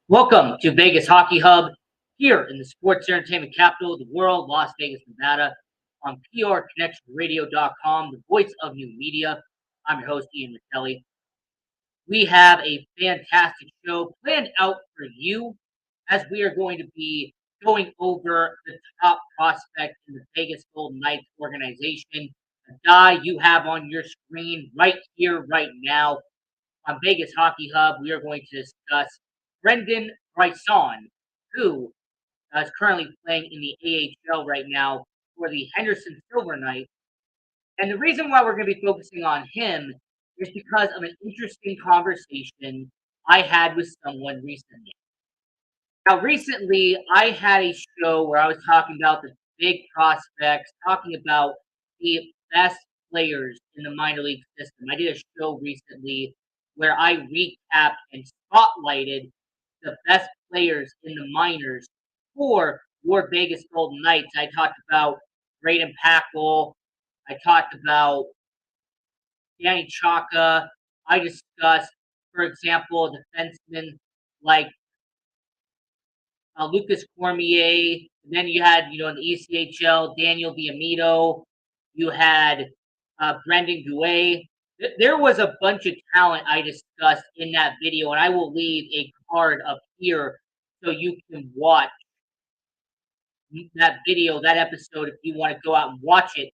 Welcome to Vegas Hockey Hub here in the sports entertainment capital of the world, Las Vegas, Nevada, on PRConnectionRadio.com, the voice of new media. I'm your host, Ian McKelly. We have a fantastic show planned out for you as we are going to be going over the top prospect in the Vegas Golden Knights organization, a guy you have on your screen right here, right now on Vegas Hockey Hub. We are going to discuss Brendan Brisson, who is currently playing in the AHL right now for the Henderson Silver Knights. And the reason why we're going to be focusing on him is because of an interesting conversation I had with someone recently. Now, recently, I had a show where I was talking about the big prospects, talking about the best players in the minor league system. I did a show recently where I recapped and spotlighted the best players in the minors for your Vegas Golden Knights. I talked about Braden Packle. I talked about Danny Chaka. I discussed, for example, defensemen like Lucas Cormier. And then you had, in the ECHL, Daniel Diamito. You had Brendan Gouet. There was a bunch of talent I discussed in that video, and I will leave a card up here so you can watch that video, that episode, if you want to go out and watch it.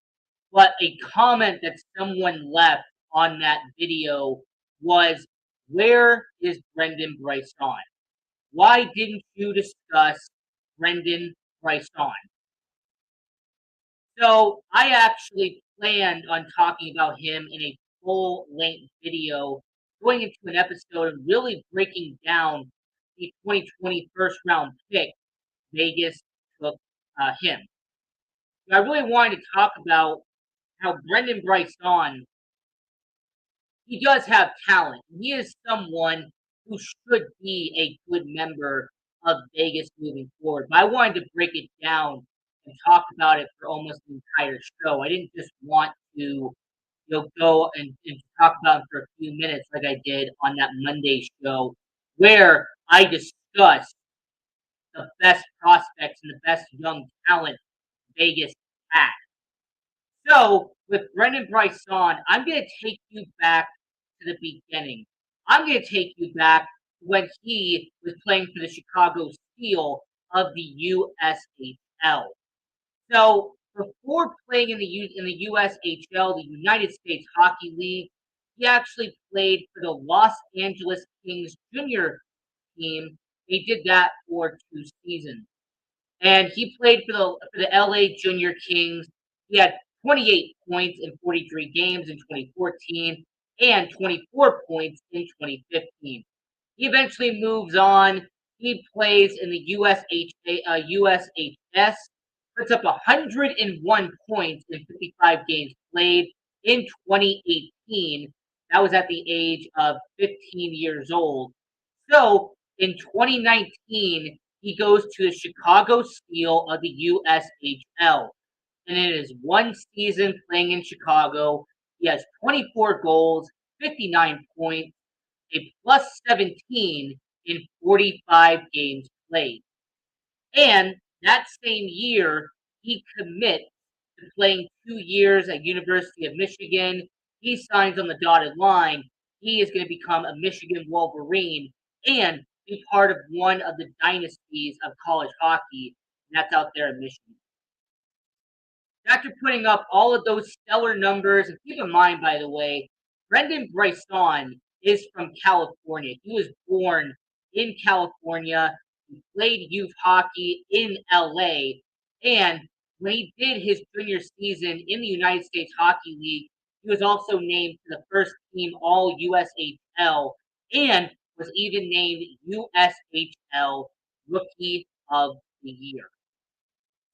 But a comment that someone left on that video was, "Where is Brendan Brisson? Why didn't you discuss Brendan Brisson?" So I actually planned on talking about him in a full-length video, going into an episode and really breaking down the 2020 first-round pick Vegas took him. So I really wanted to talk about how Brendan Brisson, he does have talent. He is someone who should be a good member of Vegas moving forward. But I wanted to break it down and talk about it for almost the entire show. I didn't just want to go and talk about it for a few minutes like I did on that Monday show where I discussed the best prospects and the best young talent Vegas had. So with Brendan Brisson, I'm going to take you back to the beginning. I'm going to take you back when he was playing for the Chicago Steel of the USHL. So before playing in the USHL, the United States Hockey League, he actually played for the Los Angeles Kings junior team. He did that for 2 seasons, and he played for the LA Junior Kings. He had 28 points in 43 games in 2014 and 24 points in 2015. He eventually moves on. He plays in the USHS, puts up 101 points in 55 games played in 2018. That was at the age of 15 years old. So in 2019, he goes to the Chicago Steel of the USHL. And in his one season playing in Chicago, he has 24 goals, 59 points, a plus 17 in 45 games played. And that same year, he commits to playing 2 years at University of Michigan. He signs on the dotted line. He is going to become a Michigan Wolverine and be part of one of the dynasties of college hockey, and that's out there in Michigan. After putting up all of those stellar numbers, and keep in mind, by the way, Brendan Brisson is from California. He was born in California. He played youth hockey in LA. And when he did his junior season in the United States Hockey League, he was also named to the first team All USHL and was even named USHL Rookie of the Year.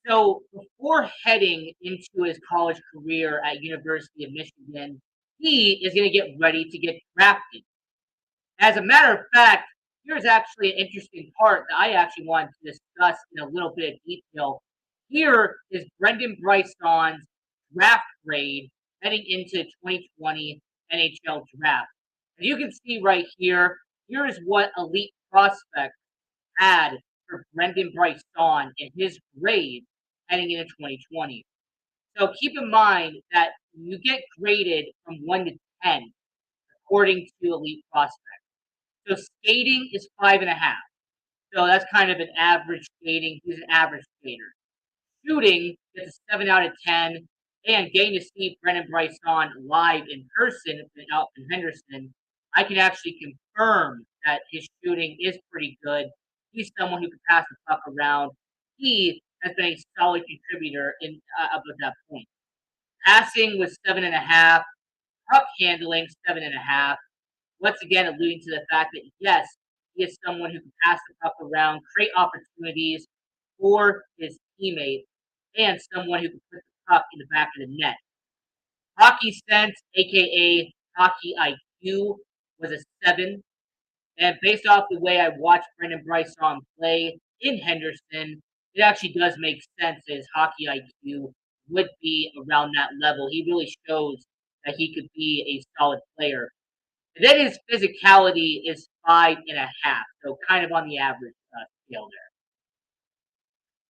So before heading into his college career at University of Michigan, he is going to get ready to get drafted. As a matter of fact, here's actually an interesting part that I actually wanted to discuss in a little bit of detail. Here is Brendan Brisson's draft grade heading into 2020 NHL draft. As you can see right here, here is what elite prospects had for Brendan Bryson in his grade heading into 2020. So keep in mind that you get graded from 1 to 10 according to Elite Prospect. So skating is 5.5. So that's kind of an average skating. He's an average skater. Shooting gets a 7 out of 10. And getting to see Brendan Bryson live in person out in Henderson, I can actually confirm that his shooting is pretty good. He's someone who can pass the puck around. He has been a solid contributor in up at that point. Passing was 7.5. Puck handling 7.5. Once again, alluding to the fact that yes, he is someone who can pass the puck around, create opportunities for his teammates, and someone who can put the puck in the back of the net. Hockey sense, aka hockey IQ, was a 7. And based off the way I watched Brendan Bryson play in Henderson, it actually does make sense that his hockey IQ would be around that level. He really shows that he could be a solid player. And then his physicality is 5.5, so kind of on the average scale there.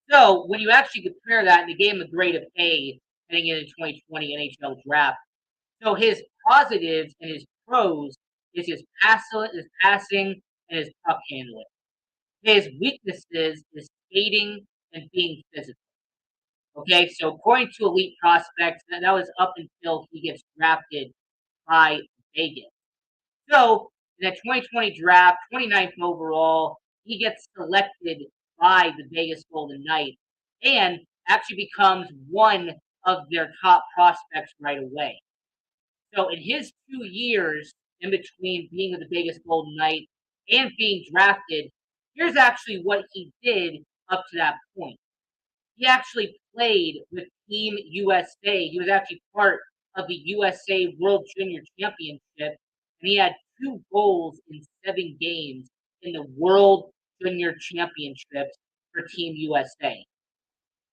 So when you actually compare that, and he gave him a grade of A heading into 2020 NHL draft. So his positives and his pros is his passing, and his puck handling. His weaknesses is skating and being physical. Okay, so according to Elite Prospects, that was up until he gets drafted by Vegas. So in the 2020 draft, 29th overall, he gets selected by the Vegas Golden Knights and actually becomes one of their top prospects right away. So in his 2 years in between being with the Vegas Golden Knights and being drafted, here's actually what he did up to that point. He actually played with Team USA. He was actually part of the USA World Junior Championship, and he had 2 goals in 7 games in the World Junior Championships for Team USA.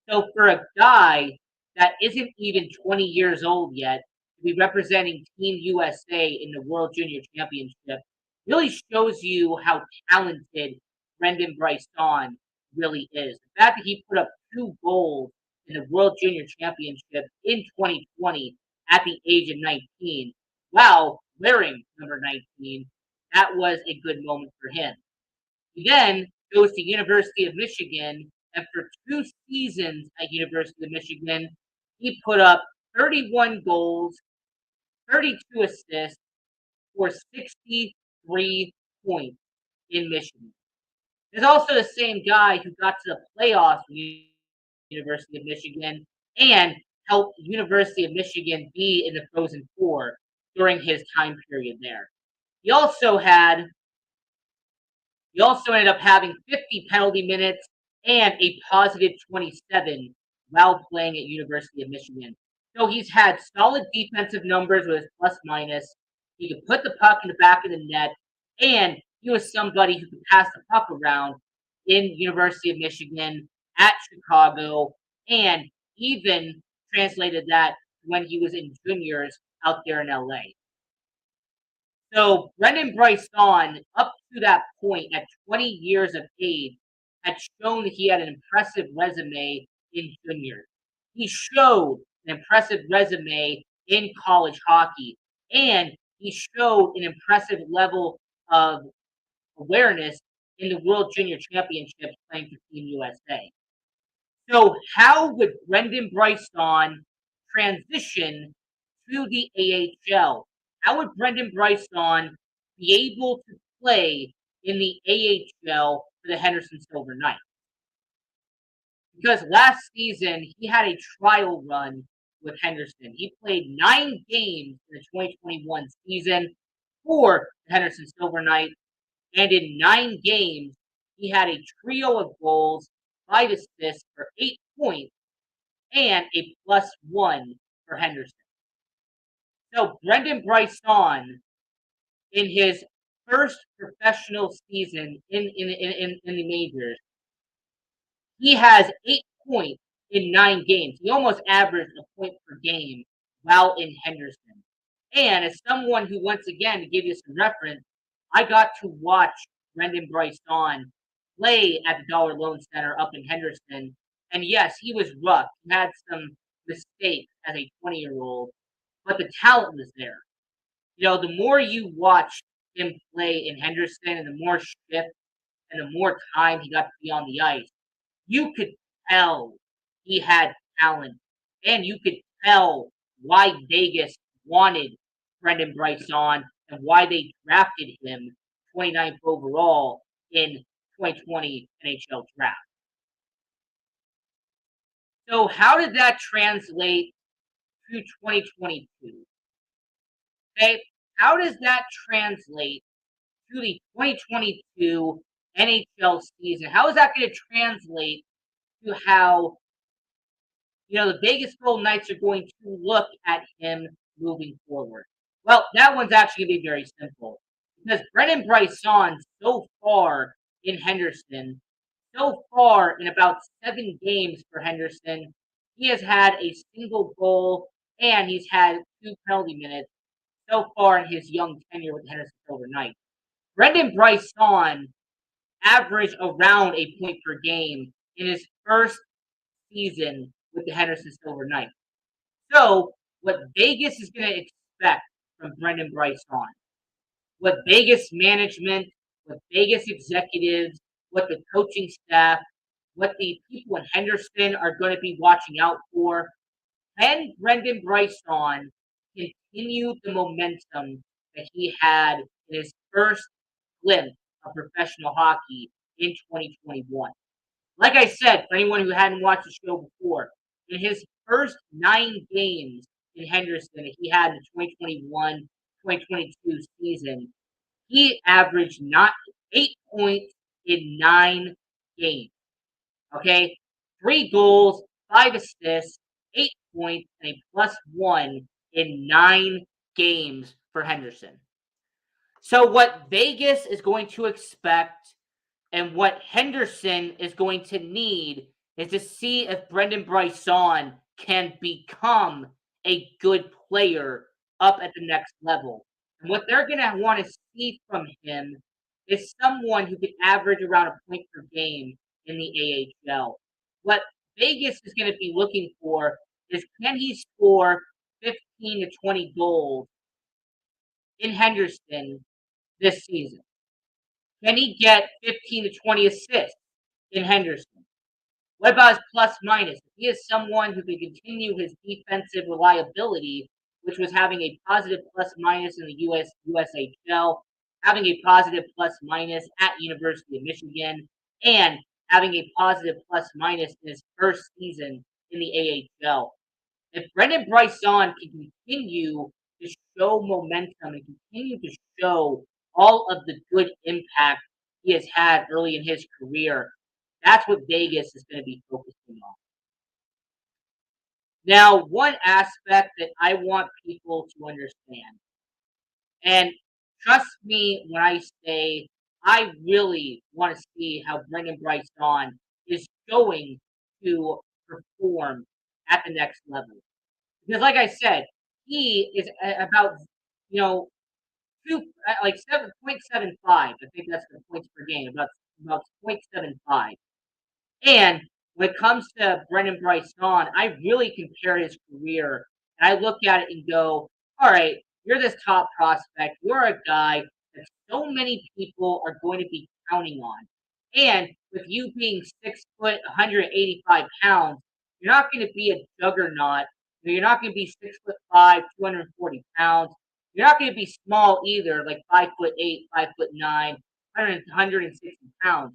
So for a guy that isn't even 20 years old yet to be representing Team USA in the World Junior Championship really shows you how talented Brendan Bryson really is. The fact that he put up 2 goals in the World Junior Championship in 2020 at the age of 19, while wearing number 19, that was a good moment for him. He then goes to University of Michigan, and for 2 seasons at University of Michigan, he put up 31 goals, 32 assists, for 63 points in Michigan. There's also the same guy who got to the playoffs with University of Michigan and helped University of Michigan be in the Frozen Four during his time period there. He also had he also ended up having 50 penalty minutes and a positive 27 while playing at University of Michigan. So he's had solid defensive numbers with his plus minus. He could put the puck in the back of the net, and he was somebody who could pass the puck around in University of Michigan, at Chicago, and even translated that when he was in juniors out there in LA. So Brendan Bryson, up to that point, at 20 years of age, had shown that he had an impressive resume in juniors. He showed an impressive resume in college hockey, and he showed an impressive level of awareness in the World Junior Championships playing for Team USA. So how would Brendan Bryson transition to the AHL? How would Brendan Bryson be able to play in the AHL for the Henderson Silver Knights? Because last season he had a trial run with Henderson. He played 9 games in the 2021 season for the Henderson Silver Knights, and in 9 games he had a trio of goals, 5 assists for 8 points, and a +1 for Henderson. So Brendan Bryson, in his first professional season in the majors, he has 8 points in 9 games. He almost averaged a point per game while in Henderson. And as someone who, once again, to give you some reference, I got to watch Brendan Bryson play at the Dollar Loan Center up in Henderson. And yes, he was rough. He had some mistakes as a 20-year-old, but the talent was there. The more you watch him play in Henderson and the more shift and the more time he got to be on the ice, you could tell he had talent, and you could tell why Vegas wanted Brendan Bryson and why they drafted him 29th overall in 2020 NHL draft. So how did that translate to 2022? Okay, how does that translate to the 2022 NHL season? How is that going to translate to how the Vegas Golden Knights are going to look at him moving forward? Well, that one's actually going to be very simple because Brendan Bryson, so far in Henderson, so far in about 7 games for Henderson, he has had a single goal and he's had 2 penalty minutes so far in his young tenure with the Henderson Silver Knights. Brendan Bryson averaged around a point per game in his first season with the Henderson Silver Knights. So, what Vegas is going to expect from Brendan Bryson, what Vegas management, what Vegas executives, what the coaching staff, what the people in Henderson are going to be watching out for, can Brendan Bryson continue the momentum that he had in his first glimpse of professional hockey in 2021? Like I said, for anyone who hadn't watched the show before, in his first 9 games in Henderson that he had in the 2021-2022 season, he averaged not 8 points in 9 games. Okay, 3 goals, 5 assists, 8 points, and a +1 in 9 games for Henderson. So what Vegas is going to expect and what Henderson is going to need is to see if Brendan Bryson can become a good player up at the next level. And what they're going to want to see from him is someone who can average around a point per game in the AHL. What Vegas is going to be looking for is, can he score 15 to 20 goals in Henderson this season? Can he get 15 to 20 assists in Henderson? What about his plus minus? If he is someone who can continue his defensive reliability, which was having a positive plus minus in the USHL, having a positive plus minus at University of Michigan, and having a positive plus minus in his first season in the AHL. If Brendan Bryson can continue to show momentum and continue to show all of the good impact he has had early in his career, that's what Vegas is going to be focusing on. Now, one aspect that I want people to understand, and trust me when I say I really want to see how Brendan Bryson is going to perform at the next level. Because, like I said, he is about, you know, like 7.75. I think that's the points per game, about 0.75. And when it comes to Brendan Bryson, I really compare his career and I look at it and go, all right, you're this top prospect. You're a guy that so many people are going to be counting on. And with you being 6 foot, 185 pounds, you're not going to be a juggernaut. You're not going to be 6'5", 240 pounds. You're not going to be small either, like 5'8", 5'9", 160 pounds.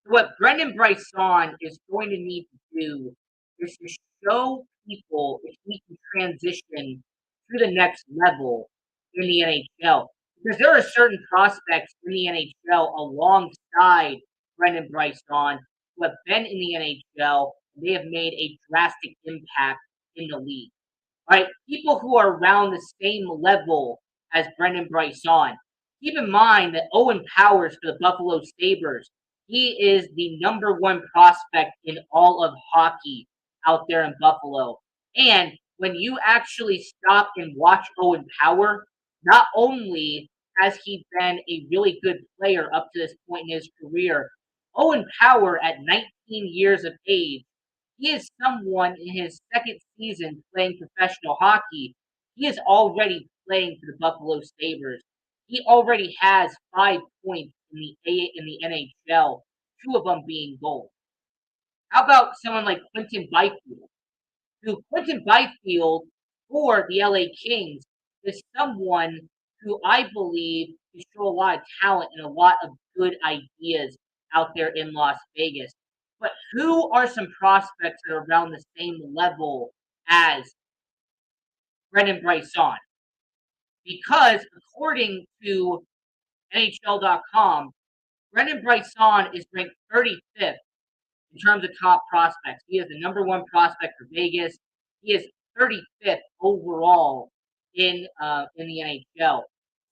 What Brendan Bryson is going to need to do is to show people if he can transition to the next level in the NHL. Because there are certain prospects in the NHL alongside Brendan Bryson who have been in the NHL and they have made a drastic impact in the league. All right, people who are around the same level as Brendan Bryson. Keep in mind that Owen Powers for the Buffalo Sabres, he is the #1 prospect in all of hockey out there in Buffalo. And when you actually stop and watch Owen Power, not only has he been a really good player up to this point in his career. Owen Power, at 19 years of age, he is someone in his second season playing professional hockey. He is already playing for the Buffalo Sabres. He already has 5 points in the NHL, two of them being goals. How about someone like Quentin Byfield? Who Quentin Byfield for the LA Kings is someone who I believe can show a lot of talent and a lot of good ideas out there in Las Vegas. But who are some prospects that are around the same level as Brendan Brisson? Because according to NHL.com, Brendan Brisson is ranked 35th in terms of top prospects. He is the number one prospect for Vegas. He is 35th overall in the NHL.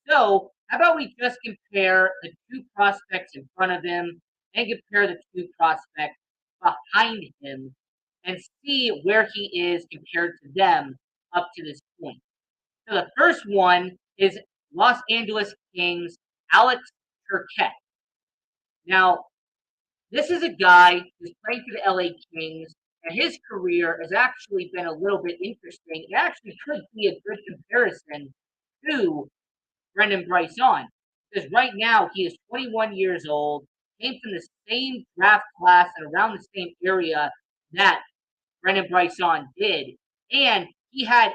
So how about we just compare the two prospects in front of him and compare the two prospects behind him and see where he is compared to them up to this point. So the first one is Los Angeles Kings Alex Turquette. Now, this is a guy who's playing for the LA Kings, and his career has actually been a little bit interesting. It actually could be a good comparison to Brendan Brisson, because right now he is 21 years old, came from the same draft class and around the same area that Brendan Brisson did, and he had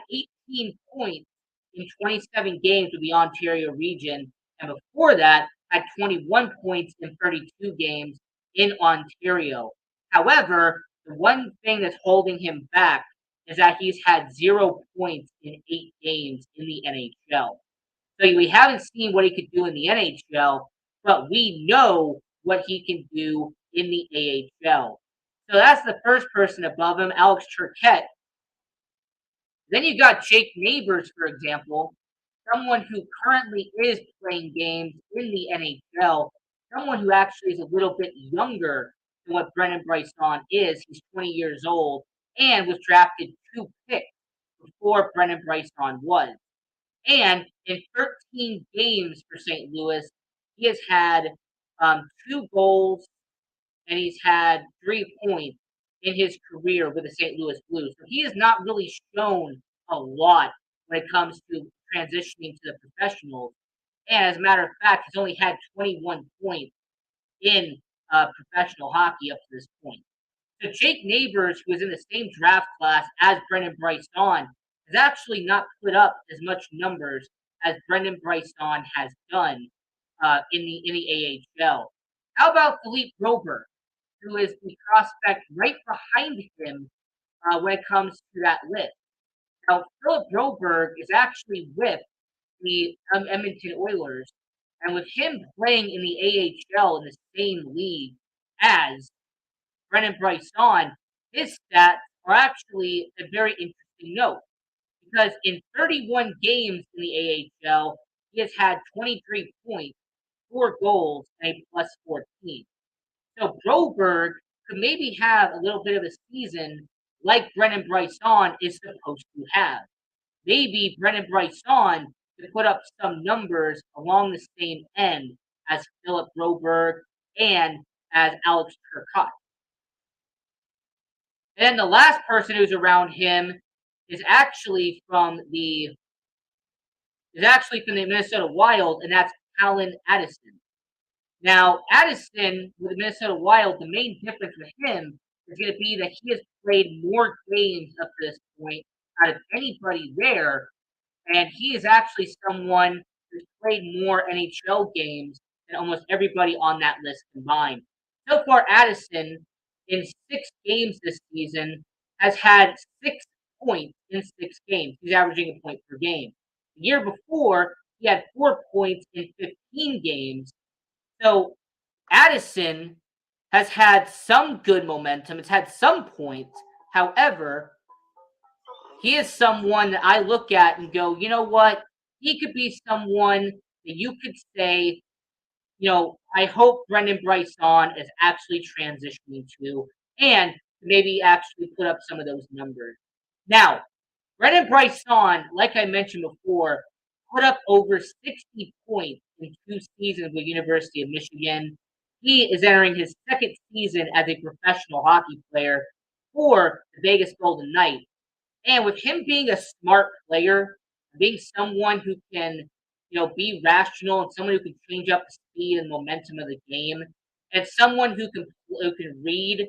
18 points in 27 games with the Ontario region, and before that had 21 points in 32 games in Ontario. However, the one thing that's holding him back is that he's had 0 points in 8 games in the NHL. So we haven't seen what he could do in the NHL, but we know what he can do in the AHL. So that's the first person above him, Alex Turquette. Then you got Jake Neighbors, for example, someone who currently is playing games in the NHL, someone who actually is a little bit younger than what Brendan Brisson is. He's 20 years old and was drafted 2 picks before Brendan Brisson was. And in 13 games for St. Louis, he has had 2 goals and he's had 3 points in his career with the St. Louis Blues. So he has not really shown a lot when it comes to transitioning to the professionals. And as a matter of fact, he's only had 21 points in professional hockey up to this point. So Jake Neighbors, who is in the same draft class as Brendan Brisson, has actually not put up as much numbers as Brendan Brisson has done in the AHL. How about Philippe Broberg, who is the prospect right behind him when it comes to that list? Now, Philip Broberg is actually with the Edmonton Oilers, and with him playing in the AHL in the same league as Brendan Brisson, his stats are actually a very interesting note because in 31 games in the AHL, he has had 23 points, 4 goals, and a plus 14. So Broberg could maybe have a little bit of a season like Brendan Brisson is supposed to have. Maybe Brendan Brisson could put up some numbers along the same end as Philip Broberg and as Alex Turcotte. And then the last person who's around him is actually from the Minnesota Wild, and that's Alan Addison. Now, Addison with the Minnesota Wild, the main difference with him is going to be that he has played more games up to this point out of anybody there, and he is actually someone who's played more NHL games than almost everybody on that list combined. So far, Addison, in 6 games this season, has had 6 points in 6 games. He's averaging a point per game. The year before, he had 4 points in 15 games. So Addison has had some good momentum. It's had some points. However, he is someone that I look at and go, you know what? He could be someone that you could say, I hope Brendan Brisson is actually transitioning to and maybe actually put up some of those numbers. Now, Brendan Brisson, like I mentioned before, put up over 60 points in 2 seasons with University of Michigan. He is entering his second season as a professional hockey player for the Vegas Golden Knights. And with him being a smart player, being someone who can, be rational and someone who can change up the speed and momentum of the game, and someone who can read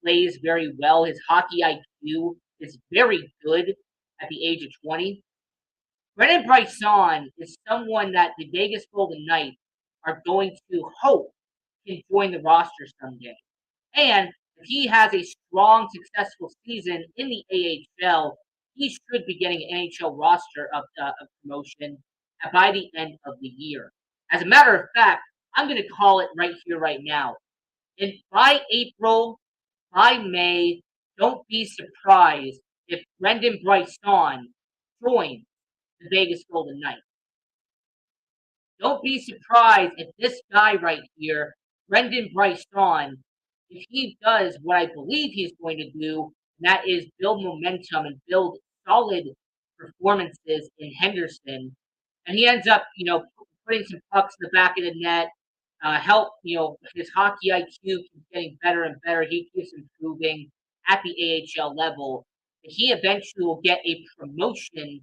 plays very well. His hockey IQ is very good at the age of 20. Brennan Brisson is someone that the Vegas Golden Knights are going to hope can join the roster someday. And if he has a strong, successful season in the AHL, he should be getting an NHL roster of promotion by the end of the year. As a matter of fact, I'm going to call it right here, right now. And by April, by May, don't be surprised if Brendan Brisson joins the Vegas Golden Knights. Don't be surprised if this guy right here, Brendan Brisson, if he does what I believe he's going to do, and that is build momentum and build solid performances in Henderson, and he ends up, putting some pucks in the back of the net, help, his hockey IQ keeps getting better and better. He keeps improving at the AHL level. He eventually will get a promotion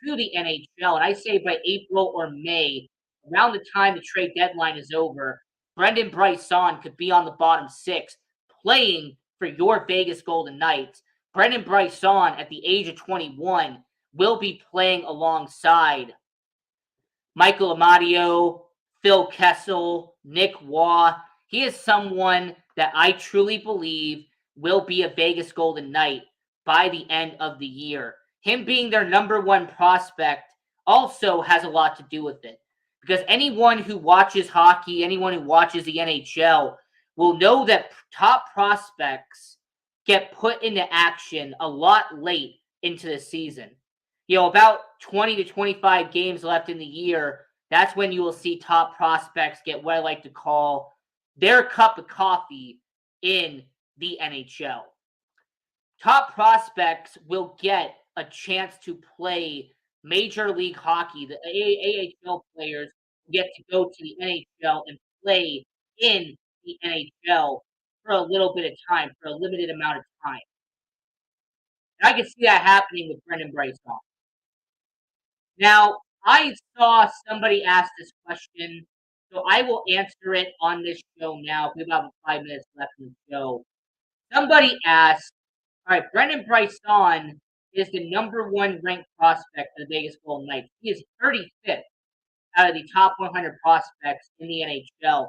to the NHL, and I say by April or May, around the time the trade deadline is over, Brendan Brisson could be on the bottom six playing for your Vegas Golden Knights. Brendan Brisson, at the age of 21, will be playing alongside Michael Amadio, Phil Kessel, Nick Waugh. He is someone that I truly believe will be a Vegas Golden Knight by the end of the year. Him being their number one prospect also has a lot to do with it. Because anyone who watches hockey, anyone who watches the NHL will know that top prospects get put into action a lot late into the season. About 20 to 25 games left in the year, that's when you will see top prospects get what I like to call their cup of coffee in the NHL. Top prospects will get a chance to play Major League Hockey. The AHL players get to go to the NHL and play in the NHL for a little bit of time, for a limited amount of time. And I can see that happening with Brendan Brisson. Now, I saw somebody ask this question, so I will answer it on this show now. We have about 5 minutes left in the show. Somebody asked, all right, Brendan Brisson is the number one ranked prospect for the Vegas Golden Knights. He is 35th out of the top 100 prospects in the NHL,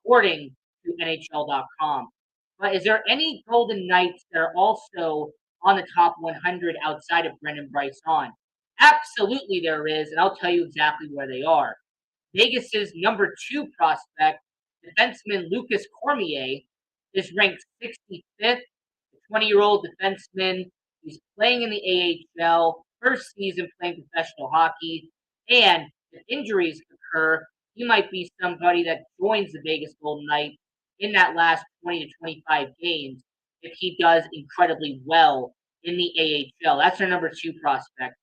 according to NHL.com. But is there any Golden Knights that are also on the top 100 outside of Brendan Brisson? Absolutely there is, and I'll tell you exactly where they are. Vegas's number 2 prospect, defenseman Lucas Cormier, is ranked 65th. The 20-year-old defenseman. He's playing in the AHL, first season playing professional hockey, and if injuries occur, he might be somebody that joins the Vegas Golden Knights in that last 20 to 25 games if he does incredibly well in the AHL. That's their number 2 prospect,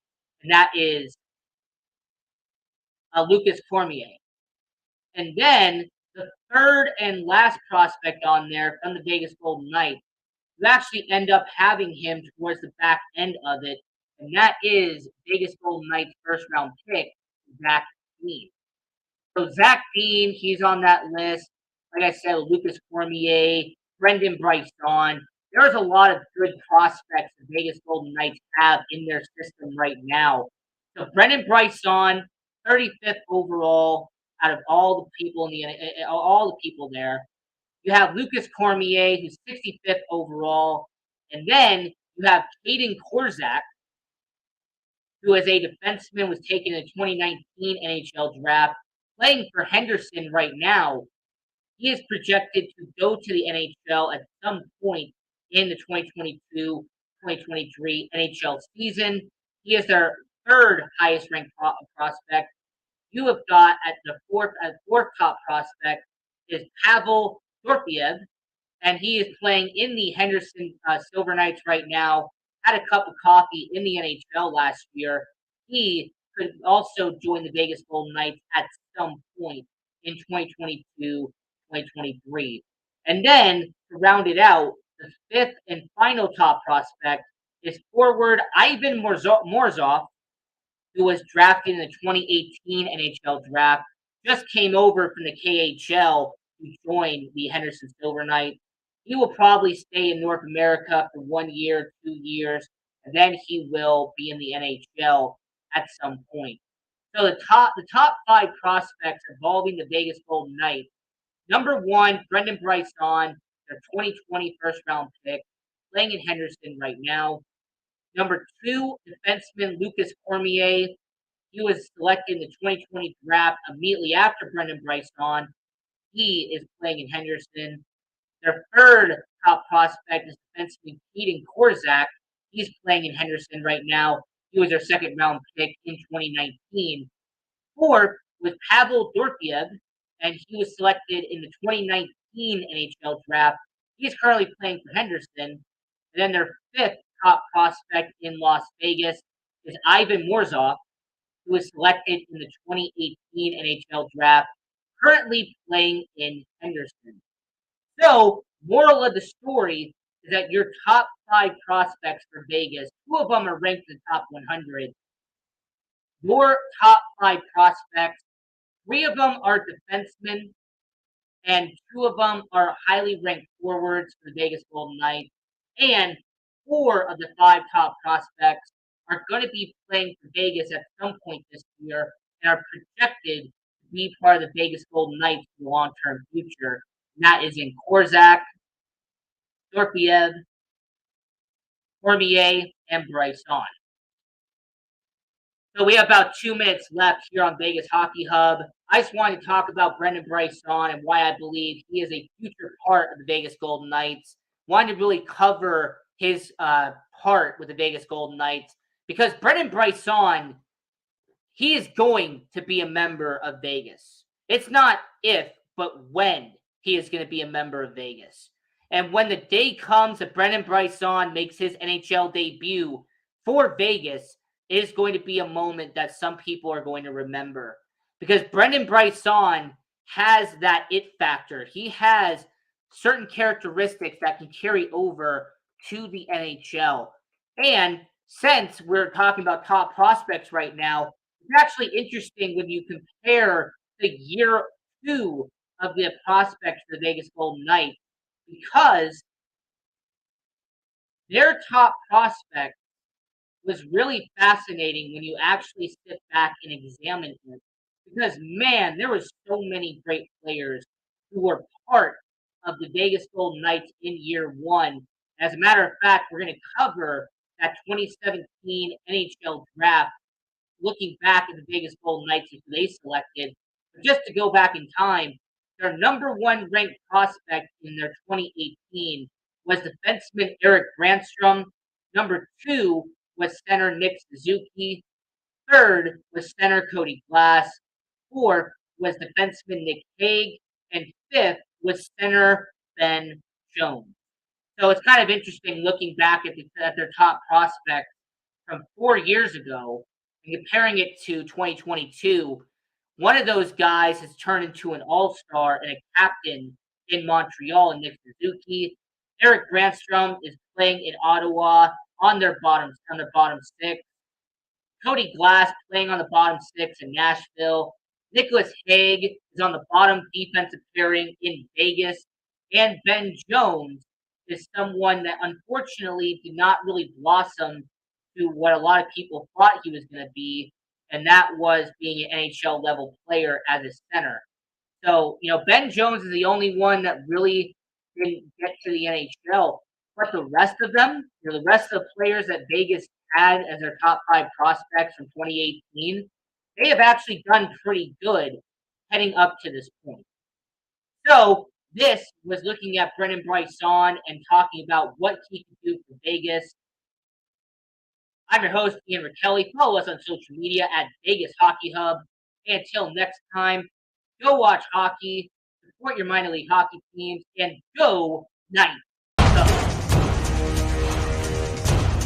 and that is Lucas Cormier. And then the third and last prospect on there from the Vegas Golden Knights, you actually end up having him towards the back end of it, and that is Vegas Golden Knights first round pick, Zach Dean. So Zach Dean, he's on that list. Like I said, Lucas Cormier, Brendan Brisson. There's a lot of good prospects the Vegas Golden Knights have in their system right now. So Brendan Brisson, 35th overall out of all the people there. You have Lucas Cormier, who's 65th overall. And then you have Caden Korczak, who is a defenseman, was taken in the 2019 NHL draft, playing for Henderson right now. He is projected to go to the NHL at some point in the 2022-2023 NHL season. He is their third highest ranked prospect. You have got at the fourth top prospect is Pavel Dorofeyev, and he is playing in the Henderson Silver Knights right now. Had a cup of coffee in the NHL last year. He could also join the Vegas Golden Knights at some point in 2022, 2023. And then to round it out, the fifth and final top prospect is forward Ivan Morzov, who was drafted in the 2018 NHL draft, just came over from the KHL to join the Henderson Silver Knights. He will probably stay in North America for 1 year, 2 years, and then he will be in the NHL at some point. So the top five prospects involving the Vegas Golden Knights. Number one, Brendan Brisson, their 2020 first round pick, playing in Henderson right now. Number two, defenseman Lucas Cormier. He was selected in the 2020 draft immediately after Brendan Brisson. He is playing in Henderson. Their third top prospect is defenseman Keaton Korczak. He's playing in Henderson right now. He was their second round pick in 2019. Fourth was Pavel Dorofeyev, and he was selected in the 2019 NHL draft. He's currently playing for Henderson. And then their fifth top prospect in Las Vegas is Ivan Morzov, who was selected in the 2018 NHL draft, currently playing in Henderson. So, moral of the story is that your top five prospects for Vegas, two of them are ranked in the top 100. Your top five prospects, three of them are defensemen, and two of them are highly ranked forwards for the Vegas Golden Knights. And four of the five top prospects are going to be playing for Vegas at some point this year and are projected to be part of the Vegas Golden Knights for the long-term future. And that is in Korczak, Dorofeyev, Cormier, and Brisson. So we have about 2 minutes left here on Vegas Hockey Hub. I just wanted to talk about Brendan Brisson and why I believe he is a future part of the Vegas Golden Knights. Wanted to really cover his part with the Vegas Golden Knights because Brendan Brisson, he is going to be a member of Vegas. It's not if, but when he is going to be a member of Vegas. And when the day comes that Brendan Brisson makes his NHL debut for Vegas, it is going to be a moment that some people are going to remember. Because Brendan Brisson has that it factor. He has certain characteristics that can carry over to the NHL. And since we're talking about top prospects right now, it's actually interesting when you compare the year two of the prospects for the Vegas Golden Knights, because their top prospect was really fascinating when you actually sit back and examine it. Because, man, there was so many great players who were part of the Vegas Golden Knights in year one. As a matter of fact, we're going to cover that 2017 NHL draft, looking back at the Vegas Golden Knights who they selected. But just to go back in time, their number one ranked prospect in their 2018 was defenseman Eric Brandstrom. Number two was center Nick Suzuki. Third was center Cody Glass. Fourth was defenseman Nick Hague. And fifth was center Ben Jones. So it's kind of interesting looking back at their top prospects from 4 years ago and comparing it to 2022. One of those guys has turned into an all-star and a captain in Montreal, in Nick Suzuki. Eric Brandstrom is playing in Ottawa on their bottom six. Cody Glass playing on the bottom six in Nashville. Nicholas Hague is on the bottom defensive pairing in Vegas. And Ben Jones is someone that unfortunately did not really blossom to what a lot of people thought he was going to be, and that was being an NHL level player as a center. So, Ben Jones is the only one that really didn't get to the NHL. But the rest of them, the rest of the players that Vegas had as their top five prospects from 2018, they have actually done pretty good heading up to this point. So this was looking at Brendan Brisson and talking about what he could do for Vegas. I'm your host, Ian Rakelli. Follow us on social media at Vegas Hockey Hub. And until next time, go watch hockey, support your minor league hockey teams, and go Knights.